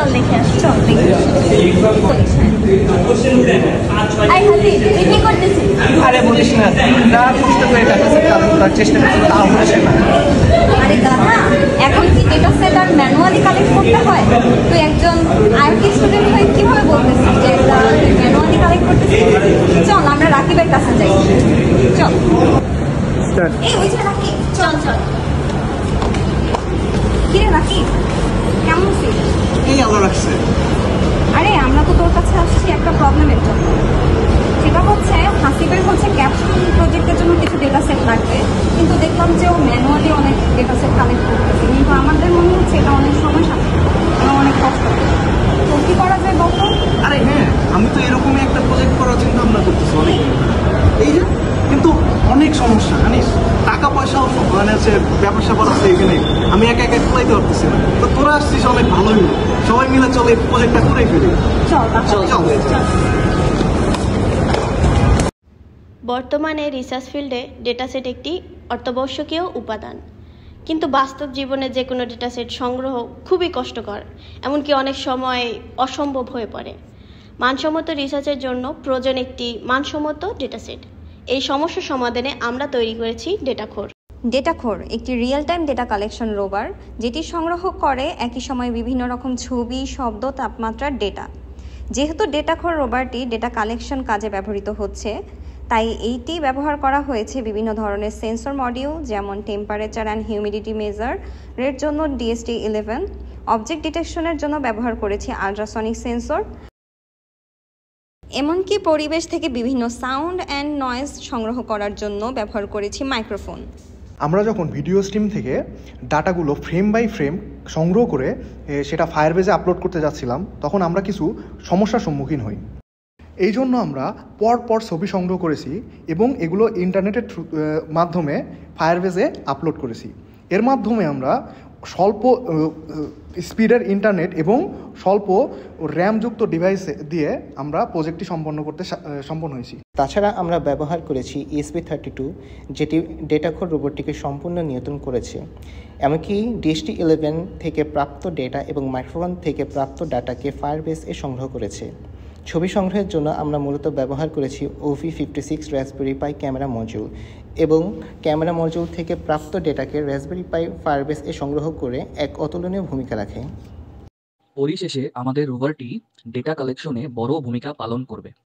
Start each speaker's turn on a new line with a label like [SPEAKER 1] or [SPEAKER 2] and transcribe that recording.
[SPEAKER 1] চল দেখে আসি, চল দেখে কি করতেছিস?
[SPEAKER 2] আরে বলিস না, না কষ্ট করে ডাটা সেট চালু করার চেষ্টা করছি, তাও হচ্ছে না।
[SPEAKER 1] আরে দাদা, এখন কি ডেটা সেট আর ম্যানুয়ালি কালেক্ট করতে হয়? তুই একজন আইটি স্টুডেন্ট হয়ে কিভাবে বলতেছিস যে ম্যানুয়ালি কালেক্ট করতেছিস? চল আমরা রাকিবের কাছে যাই, চল। এই ওই যে রাকিব, চল চল। কিরে রাকিব, কেমন আছিস?
[SPEAKER 2] এই আল্লাহ রাখছে।
[SPEAKER 1] আরে আমরা তো তোর কাছে আসছি একটা প্রবলেমের জন্য। সেটা হচ্ছে হাসিবের হচ্ছে ক্যাপশন প্রজেক্টের জন্য কিছু ডেটা সেট লাগবে, কিন্তু দেখলাম যে ও ম্যানুয়ালি অনেক ডেটা সেট কালেক্ট করতেছে, কিন্তু আমাদের মনে হচ্ছে এটা অনেক সময় সাপেক্ষ, অনেক কষ্ট। তো কি করা যায় বলতো?
[SPEAKER 2] আরে হ্যাঁ, আমি তো এরকমই একটা প্রজেক্ট করার চিন্তা ভাবনা করতেছি অনেক। এই যে কিন্তু অনেক সমস্যা জানিস, টাকা পয়সাও মানে হচ্ছে ব্যবসা করা আছে এখানে, আমি একা একা চালাইতে পারতেছি না। তো তোরা আসছিস অনেক ভালোই হলো, সবাই মিলে চলে প্রজেক্টটা করেই ফেলি।
[SPEAKER 1] চল চল চল।
[SPEAKER 3] বর্তমানে রিসার্চ ফিল্ডে ডেটাসেট একটি অত্যাবশ্যকীয় উপাদান, কিন্তু বাস্তব জীবনে যে কোনো ডেটাসেট সংগ্রহ খুবই কষ্টকর, এমনকি অনেক সময় অসম্ভব হয়ে পড়ে। মানসম্মত রিসার্চের জন্য প্রয়োজন একটি মানসম্মত ডেটাসেট। এই সমস্যা সমাধানে আমরা তৈরি করেছি ডেটাখোর।
[SPEAKER 1] ডেটাখোর একটি real time data collection rover, যেটি সংগ্রহ করে একই সময়ে বিভিন্ন রকম ছবি, শব্দ, তাপমাত্রার ডেটা। যেহেতু ডেটাখোর রোভারটি ডেটা কালেকশন কাজে ব্যবহৃত হচ্ছে, তাই এইটি ব্যবহার করা হয়েছে বিভিন্ন ধরনের সেন্সর মডিউল, যেমন টেম্পারেচার অ্যান্ড হিউমিডিটি মেজারের জন্য DST-11, অবজেক্ট ডিটেকশনের জন্য ব্যবহার করেছি আল্ট্রাসনিক সেন্সর, এমনকি পরিবেশ থেকে বিভিন্ন সাউন্ড অ্যান্ড নয়েজ সংগ্রহ করার জন্য ব্যবহার করেছি মাইক্রোফোন।
[SPEAKER 4] আমরা যখন ভিডিও স্ট্রিম থেকে ডাটাগুলো ফ্রেম বাই ফ্রেম সংগ্রহ করে সেটা ফায়ারবেজে আপলোড করতে যাচ্ছিলাম, তখন আমরা কিছু সমস্যার সম্মুখীন হই। এই জন্য আমরা পর ছবি সংগ্রহ করেছি এবং এগুলো ইন্টারনেটের মাধ্যমে ফায়ারবেজে আপলোড করেছি। এর মাধ্যমে আমরা স্বল্প স্পিডের ইন্টারনেট এবং স্বল্প র্যামযুক্ত ডিভাইস দিয়ে আমরা প্রজেক্টটি সম্পন্ন হয়েছি।
[SPEAKER 5] তাছাড়া আমরা ব্যবহার করেছি ESP32, যেটি ডেটাখোর রোবটটিকে সম্পূর্ণ নিয়ন্ত্রণ করেছে। এমনকি DST-11 থেকে প্রাপ্ত ডেটা এবং মাইক্রোফোন থেকে প্রাপ্ত ডাটাকে ফায়ারবেস সংগ্রহ করেছে। ছবি সংগ্রহের জন্য আমরা মূলত ব্যবহার করেছি OV56 রাসবেরি পাই ক্যামেরা মডিউল, এবং ক্যামেরা মডিউল থেকে প্রাপ্ত ডেটাকে রাসবেরি পাই ফায়ারবেস সংগ্রহ করে এক অতুলনীয় ভূমিকা রাখে।
[SPEAKER 6] পরিশেষে আমাদের রোভারটি ডেটা কালেকশনে বড় ভূমিকা পালন করবে।